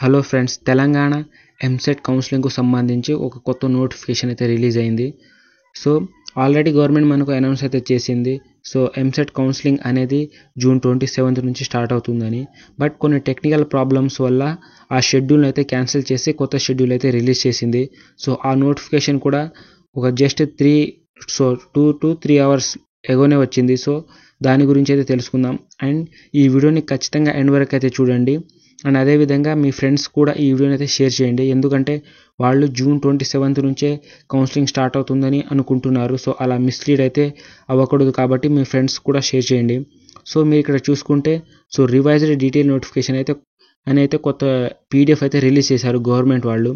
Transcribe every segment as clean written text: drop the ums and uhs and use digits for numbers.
Hello friends, Telangana EAMCET కౌన్సిలింగ్‌కు సంబంధించి ఒక కొత్త నోటిఫికేషన్ అయితే రిలీజ్ అయింది. సో, ఆల్రెడీ గవర్నమెంట్ మనకు అనౌన్స్ అయితే చేసింది. సో, ఎంసెట్ కౌన్సిలింగ్ అనేది జూన్ 27 నుంచి స్టార్ట్ అవుతుందని. బట్ కొన్ని టెక్నికల్ ప్రాబ్లమ్స్ వల్ల ఆ షెడ్యూల్‌ని అయితే క్యాన్సిల్ చేసి కొత్త షెడ్యూల్ అయితే రిలీజ్ చేసింది. సో, ఆ నోటిఫికేషన్ కూడా ఒక జస్ట్ 2 to 3 అవర్స్ ఎగోనే వచ్చింది. సో, దాని గురించి అయితే తెలుసుకుందాం. అండ్ ఈ వీడియోని ఖచ్చితంగా ఎండ్ వరకు అయితే చూడండి. అండ్ అదేవిధంగా మీ ఫ్రెండ్స్ కూడా ఈ వీడియోని అయితే షేర్ చేయండి. ఎందుకంటే వాళ్ళు జూన్ 27 నుంచే కౌన్సిలింగ్ స్టార్ట్ అవుతుందని అనుకుంటున్నారు. సో, అలా మిస్‌లీడ్ అయితే అవ్వకూడదు కాబట్టి మీ ఫ్రెండ్స్ కూడా షేర్ చేయండి. సో, మీరు ఇక్కడ చూసుకుంటే రివైజ్డ్ డీటెయిల్ నోటిఫికేషన్ అయితే కొత్త పీడిఎఫ్ అయితే రిలీజ్ చేశారు గవర్నమెంట్ వాళ్ళు.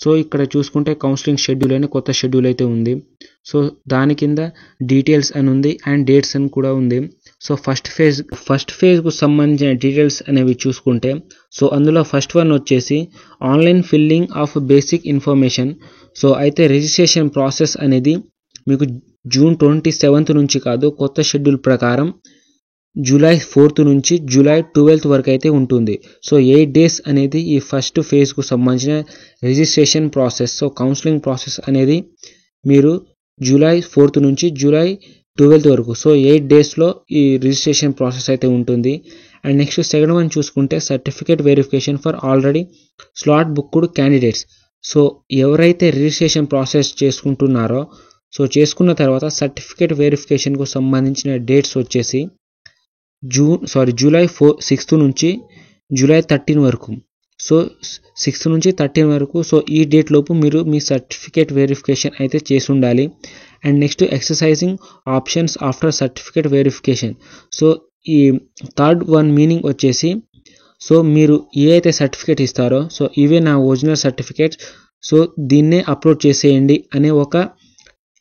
సో, ఇక్కడ చూసుకుంటే కౌన్సిలింగ్ షెడ్యూల్ అని కొత్త షెడ్యూల్ అయితే ఉంది. సో, దాని కింద డీటెయిల్స్ అని ఉంది అండ్ డేట్స్ అని కూడా ఉంది. సో, ఫస్ట్ ఫేజ్‌కు సంబంధించిన డీటెయిల్స్ అనేవి చూసుకుంటే అందులో ఫస్ట్ వన్ వచ్చేసి online filling of basic information. So, అయితే రిజిస్ట్రేషన్ ప్రాసెస్ అనేది మీకు జూన్ 27 నుంచి కాదు, కొత్త షెడ్యూల్ ప్రకారం జూలై 4 నుంచి జూలై 12 వరకు అయితే ఉంటుంది. సో, 8 days అనేది ఈ ఫస్ట్ ఫేజ్‌కు సంబంధించిన registration process. So, counselling process అనేది మీరు జూలై 4 నుంచి జూలై 12 వరకు. సో, 8 daysలో ఈ రిజిస్ట్రేషన్ ప్రాసెస్ అయితే ఉంటుంది. అండ్ నెక్స్ట్ సెకండ్ వన్ చూసుకుంటే certificate verification for already slot booked candidates. So, ఎవరైతే రిజిస్ట్రేషన్ ప్రాసెస్ చేసుకుంటున్నారో చేసుకున్న తర్వాత సర్టిఫికేట్ వెరిఫికేషన్కు సంబంధించిన డేట్స్ వచ్చేసి జూలై 6 నుంచి జూలై 13 వరకు. సో, 6 నుంచి 13 వరకు. సో, ఈ డేట్ లోపు మీరు మీ సర్టిఫికేట్ వెరిఫికేషన్ అయితే చేసి ఉండాలి. And next exercising options after certificate verification. So, ఈ థర్డ్ వన్ మీనింగ్ వచ్చేసి మీరు ఏ అయితే సర్టిఫికేట్ ఇస్తారో ఇవే నా ఒరిజినల్ సర్టిఫికేట్స్. సో, దీన్నే అప్లోడ్ చేసేయండి అనే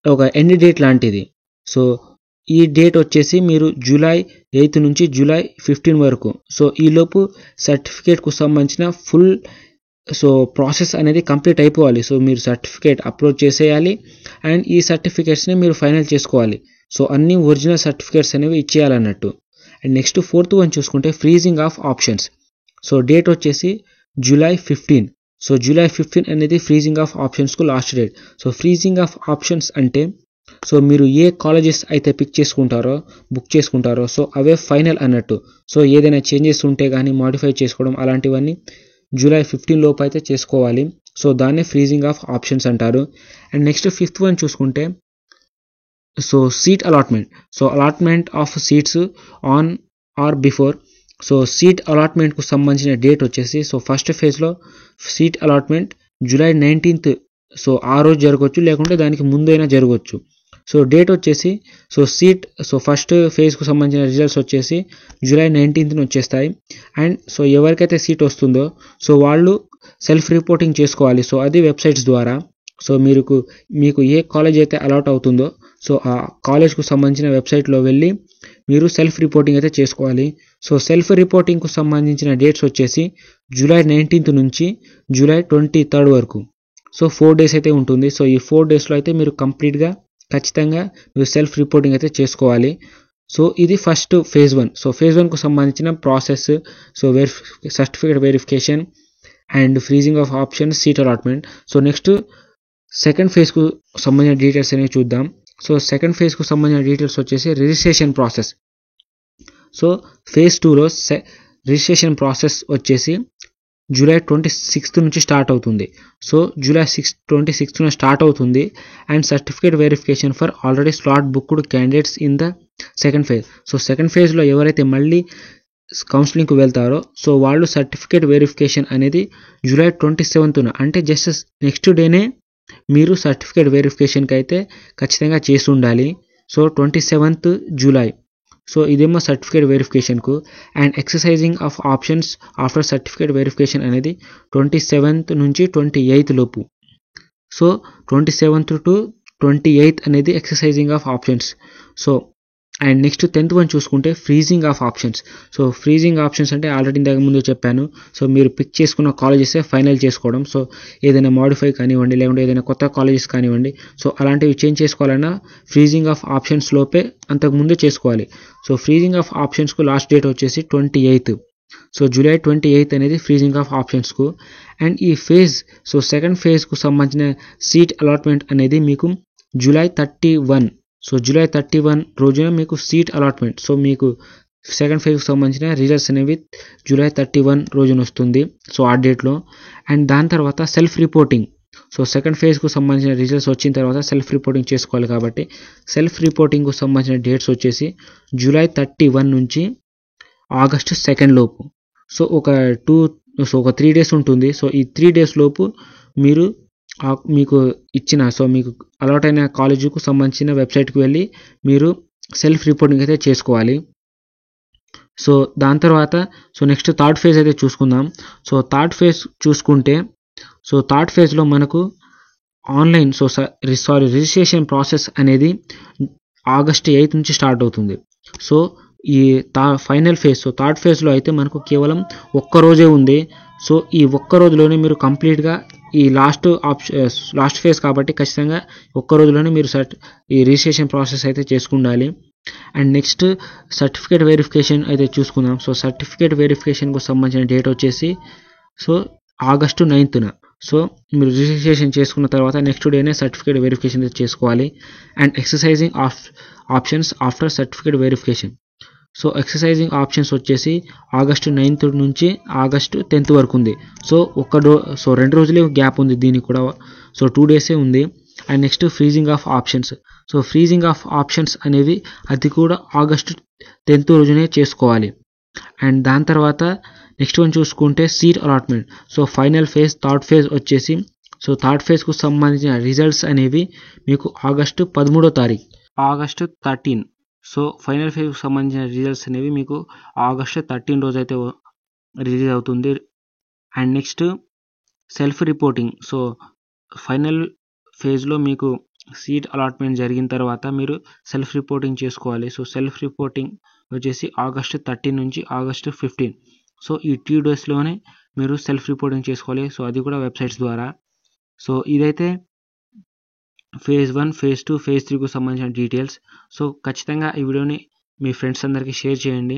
ఒక ఎండ్ డేట్ లాంటిది. సో, ఈ డేట్ వచ్చేసి మీరు జూలై 8 నుంచి జూలై 15 వరకు. సో, ఈలోపు సర్టిఫికేట్కు సంబంధించిన ఫుల్ ప్రాసెస్ అనేది కంప్లీట్ అయిపోవాలి. సో, మీరు సర్టిఫికేట్ అప్లోడ్ చేసేయాలి అండ్ ఈ సర్టిఫికేట్స్ని మీరు ఫైనల్ చేసుకోవాలి. సో, అన్ని ఒరిజినల్ సర్టిఫికేట్స్ అనేవి ఇచ్చేయాలన్నట్టు. అండ్ నెక్స్ట్ ఫోర్త్ వన్ చూసుకుంటే freezing of options. So, date వచ్చేసి జూలై 15. సో, జూలై 15 అనేది ఫ్రీజింగ్ ఆఫ్ ఆప్షన్స్కు last date. So, freezing of options అంటే మీరు ఏ కాలేజెస్ అయితే బుక్ చేసుకుంటారో అవే ఫైనల్ అన్నట్టు. సో, ఏదైనా చేంజెస్ ఉంటే కానీ మాడిఫై చేసుకోవడం అలాంటివన్నీ జూలై 15 లోపు అయితే చేసుకోవాలి. సో, దాన్నే ఫ్రీజింగ్ ఆఫ్ ఆప్షన్స్ అంటారు. అండ్ నెక్స్ట్ ఫిఫ్త్ వన్ చూసుకుంటే seat allotment. So, allotment of seats on or before. So, seat అలాట్మెంట్కు సంబంధించిన డేట్ వచ్చేసి ఫస్ట్ ఫేజ్లో seat allotment July 19th. So, ఆ రోజు జరగవచ్చు, లేకుంటే దానికి ముందైనా జరగవచ్చు. సో, డేట్ వచ్చేసి ఫస్ట్ ఫేజ్కు సంబంధించిన రిజల్ట్స్ వచ్చేసి జూలై 19th వచ్చేస్తాయి. అండ్ ఎవరికైతే సీట్ వస్తుందో వాళ్ళు సెల్ఫ్ రిపోర్టింగ్ చేసుకోవాలి. సో, అది వెబ్సైట్స్ ద్వారా. సో, మీకు ఏ కాలేజ్ అయితే అలాట్ అవుతుందో ఆ కాలేజ్కు సంబంధించిన వెబ్సైట్లో వెళ్ళి మీరు సెల్ఫ్ రిపోర్టింగ్ అయితే చేసుకోవాలి. సో, సెల్ఫ్ రిపోర్టింగ్కు సంబంధించిన డేట్స్ వచ్చేసి జూలై 19th నుంచి జూలై 23rd వరకు. సో, 4 days అయితే ఉంటుంది. సో, ఈ 4 daysలో అయితే మీరు కంప్లీట్గా ఖచ్చితంగా మీరు సెల్ఫ్ రిపోర్టింగ్ అయితే చేసుకోవాలి. సో, ఇది ఫస్ట్ ఫేజ్ 1. సో, ఫేజ్ 1కు సంబంధించిన process certificate verification and freezing of options, seat allotment. So, next second ఫేజ్కు సంబంధించిన డీటెయిల్స్ అనేవి చూద్దాం. సో, సెకండ్ ఫేజ్కు సంబంధించిన డీటెయిల్స్ వచ్చేసి రిజిస్ట్రేషన్ ప్రాసెస్. సో, ఫేజ్ 2లో రిజిస్ట్రేషన్ ప్రాసెస్ వచ్చేసి జూలై 26 నుంచి స్టార్ట్ అవుతుంది. సో, జూలై 26న స్టార్ట్ అవుతుంది. And certificate verification for already slot booked candidates in the second phase. So, second ఫేజ్లో ఎవరైతే మళ్ళీ కౌన్సిలింగ్కి వెళ్తారో వాళ్ళు సర్టిఫికేట్ వెరిఫికేషన్ అనేది జూలై 27న అంటే జస్ట్ నెక్స్ట్ డేనే మీరు సర్టిఫికేట్ వెరిఫికేషన్కి అయితే ఖచ్చితంగా చేసి ఉండాలి. So, 27th July. సో, ఇదేమో సర్టిఫికేట్ వెరిఫికేషన్కు. And exercising of options after certificate verification అనేది 27th నుంచి 28th లోపు. సో, 27th to 28th అనేది exercising of options. So, and next 10th one చూసుకుంటే freezing of options. So, freezing options అంటే already ఇంతకు ముందు చెప్పాను. సో, మీరు పిక్ చేసుకున్న కాలేజెసే ఫైనల్ చేసుకోవడం. సో, ఏదైనా మాడిఫై కానివ్వండి, లేకుంటే ఏదైనా కొత్త కాలేజెస్ కానివ్వండి, సో అలాంటివి చేంజ్ చేసుకోవాలన్నా ఫ్రీజింగ్ ఆఫ్ ఆప్షన్స్ లోపే అంతకుముందే చేసుకోవాలి. సో, ఫ్రీజింగ్ ఆఫ్ ఆప్షన్స్కు లాస్ట్ డేట్ వచ్చేసి 28th. సో జూలై 28 అనేది ఫ్రీజింగ్ ఆఫ్ ఆప్షన్స్కు. అండ్ ఈ ఫేజ్ సో సెకండ్ ఫేజ్కు సంబంధించిన సీట్ అలాట్మెంట్ అనేది మీకు జూలై 31. సో జూలై 31 రోజున మీకు సీట్ అలాట్మెంట్. సో మీకు సెకండ్ ఫేజ్కి సంబంధించిన రిజల్ట్స్ అనేవి జూలై 31 రోజున వస్తుంది. సో ఆ డేట్లో. అండ్ దాని తర్వాత సెల్ఫ్ రిపోర్టింగ్. సో సెకండ్ ఫేజ్కు సంబంధించిన రిజల్ట్స్ వచ్చిన తర్వాత సెల్ఫ్ రిపోర్టింగ్ చేసుకోవాలి కాబట్టి సెల్ఫ్ రిపోర్టింగ్కు సంబంధించిన డేట్స్ వచ్చేసి జూలై 31 నుంచి ఆగస్టు 2 లోపు. సో ఒక 3 డేస్ ఉంటుంది. సో ఈ 3 డేస్ లోపు మీరు మీకు ఇచ్చిన మీకు అలాట్ అయిన కాలేజీకు సంబంధించిన వెబ్సైట్కి వెళ్ళి మీరు సెల్ఫ్ రిపోర్టింగ్ అయితే చేసుకోవాలి. సో దాని తర్వాత నెక్స్ట్ థర్డ్ ఫేజ్ అయితే చూసుకుందాం. సో థర్డ్ ఫేజ్ చూసుకుంటే థర్డ్ ఫేజ్లో మనకు ఆన్లైన్ రిజిస్ట్రేషన్ ప్రాసెస్ అనేది ఆగస్టు 8 నుంచి స్టార్ట్ అవుతుంది. సో ఈ ఫైనల్ ఫేజ్ థర్డ్ ఫేజ్లో అయితే మనకు కేవలం ఒక్కరోజే ఉంది. సో ఈ ఒక్క రోజులోనే మీరు కంప్లీట్గా ఈ లాస్ట్ ఫేజ్ కాబట్టి ఖచ్చితంగా ఒక్క రోజులోనే మీరు ఈ రిజిస్ట్రేషన్ ప్రాసెస్ అయితే చేసుకుండాలి. అండ్ నెక్స్ట్ సర్టిఫికేట్ వెరిఫికేషన్ అయితే చూసుకుందాం. సో సర్టిఫికేట్ వెరిఫికేషన్కు సంబంధించిన డేట్ వచ్చేసి ఆగస్టు 9న. సో మీరు రిజిస్ట్రేషన్ చేసుకున్న తర్వాత నెక్స్ట్ డేనే సర్టిఫికేట్ వెరిఫికేషన్ చేసుకోవాలి. And exercising options after certificate verification. So exercising options వచ్చేసి ఆగస్టు 9th నుంచి ఆగస్టు 10th వరకు ఉంది. సో 2 రోజులే గ్యాప్ ఉంది దీనికి కూడా. సో 2 డేసే ఉంది. And next freezing of options. So freezing of options అనేవి అది కూడా ఆగస్టు 10th రోజునే చేసుకోవాలి. అండ్ దాని తర్వాత నెక్స్ట్ వన్ చూసుకుంటే seat allotment. So final phase third phase వచ్చేసి థర్డ్ ఫేజ్కు సంబంధించిన రిజల్ట్స్ అనేవి మీకు ఆగస్టు 13వ తారీఖు ఆగస్టు 13. సో ఫైనల్ ఫేజ్కి సంబంధించిన రిజల్ట్స్ అనేవి మీకు ఆగస్టు 13 రోజు అయితే రిలీజ్ అవుతుంది. And next self reporting. So final ఫేజ్లో మీకు సీట్ అలాట్మెంట్ జరిగిన తర్వాత మీరు సెల్ఫ్ రిపోర్టింగ్ చేసుకోవాలి. సో సెల్ఫ్ రిపోర్టింగ్ వచ్చేసి ఆగస్టు 13 నుంచి ఆగస్టు 15. సో ఈ 2 డేస్లోనే మీరు సెల్ఫ్ రిపోర్టింగ్ చేసుకోవాలి. సో అది కూడా వెబ్సైట్స్ ద్వారా. సో ఇదైతే ఫేజ్ 1, ఫేజ్ 2, ఫేజ్ 3కు సంబంధించిన డీటెయిల్స్. సో ఖచ్చితంగా ఈ వీడియోని మీ ఫ్రెండ్స్ అందరికీ షేర్ చేయండి.